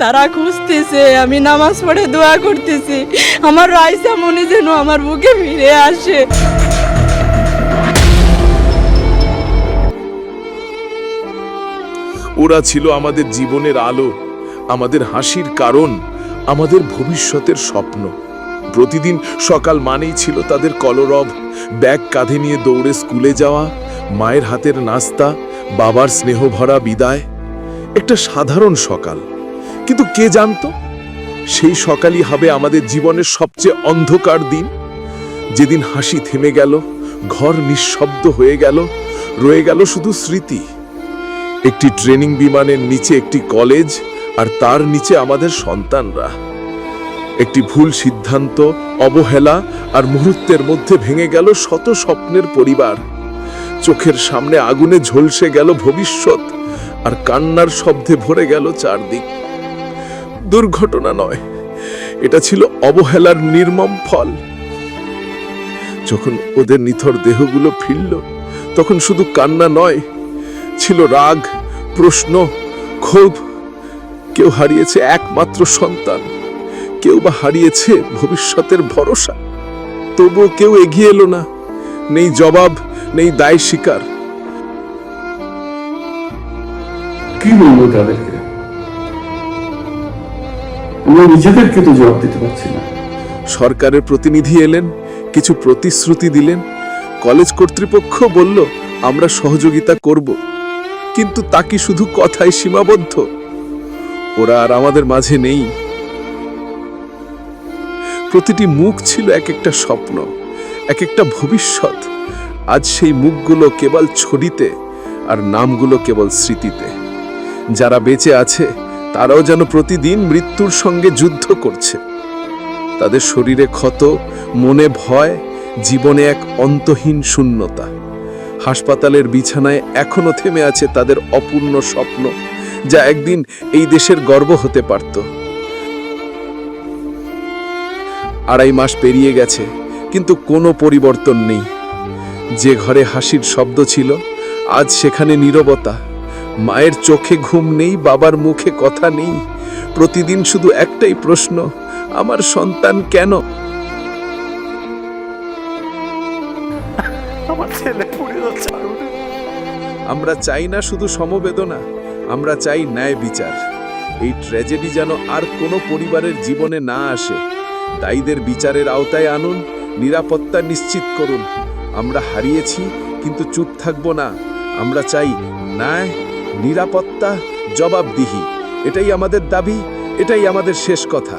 তারা খুঁজতেছে, আমি নামাজ পড়ে দোয়া করতেছি আমার রাইসা মনে যেন আমার বুকে ফিরে আসে। ওরা ছিল আমাদের জীবনের আলো, আমাদের হাসির কারণ, আমাদের ভবিষ্যতের স্বপ্ন। প্রতিদিন সকাল মানেই ছিল তাদের কলরব, ব্যাগ কাঁধে নিয়ে দৌড়ে স্কুলে যাওয়া, মায়ের হাতের নাস্তা, বাবার স্নেহভরা বিদায়। একটা সাধারণ সকাল, কিন্তু কে জানতো সেই সকালই হবে আমাদের জীবনের সবচেয়ে অন্ধকার দিন। যেদিন হাসি থেমে গেল, ঘর নিঃশব্দ হয়ে গেল, রয়ে গেল শুধু স্মৃতি। একটি ট্রেনিং বিমানের নিচে একটি কলেজ, আর তার নিচে আমাদের সন্তানরা। একটি ভুল সিদ্ধান্ত, অবহেলা আর মুহূর্তের মধ্যে ভেঙে গেল শত স্বপ্নের পরিবার। চোখের সামনে আগুনে ঝলসে গেল ভবিষ্যৎ, আর কান্নার শব্দে ভরে গেল চারদিক। দুর্ঘটনা নয়, এটা ছিল অবহেলার নির্মম ফল। যখন ওদের নিথর দেহগুলো ফিরল, তখন শুধু কান্না নয়, ছিল রাগ, প্রশ্ন, ক্ষোভ। কেউ হারিয়েছে একমাত্র সন্তান, কেউ বা হারিয়েছে ভবিষ্যতের ভরসা। তবুও কেউ এগিয়ে এলো না, নেই জবাব, নেই দায় স্বীকার। কি বলবো তাদেরকে? আমরা নিজেদেরকে তো জবাব দিতে পারছি না। সরকারের প্রতিনিধি এলেন, কিছু প্রতিশ্রুতি দিলেন, কলেজ কর্তৃপক্ষ বলল আমরা সহযোগিতা করব, কিন্তু তা কি শুধু কথায় সীমাবদ্ধ? ওরা আর আমাদের মাঝে নেই। প্রতিটি মুখ ছিল এক একটা স্বপ্ন, এক একটা ভবিষ্যৎ। আজ সেই মুখগুলো কেবল ছড়িতে, আর নামগুলো কেবল স্মৃতিতে। যারা বেঁচে আছে তারাও যেন প্রতিদিন মৃত্যুর সঙ্গে যুদ্ধ করছে। তাদের শরীরে ক্ষত, মনে ভয়, জীবনে এক অন্তহীন শূন্যতা। হাসপাতালের বিছানায় এখনো থেমে আছে তাদের অপূর্ণ স্বপ্ন, যা একদিন এই দেশের গর্ব হতে পারত। 2.5 মাস পেরিয়ে গেছে, কিন্তু কোনো পরিবর্তন নেই। যে ঘরে হাসির শব্দ ছিল, আজ সেখানে নীরবতা। মায়ের চোখে ঘুম নেই, বাবার মুখে কথা নেই। প্রতিদিন শুধু একটাই প্রশ্ন, আমার সন্তান কেন? আমার ছেলে পুড়ে যাচ্ছে। আমরা চাই না শুধু সমবেদনা, আমরা চাই ন্যায় বিচার। এই ট্র্যাজেডি যেন আর কোনো পরিবারের জীবনে না আসে। দায়ীদের বিচারের আওতায় আনুন, নিরাপত্তা নিশ্চিত করুন। আমরা হারিয়েছি, কিন্তু চুপ থাকবো না। আমরা চাই ন্যায়, নিরাপত্তা, জবাবদিহি। এটাই আমাদের দাবি, এটাই আমাদের শেষ কথা।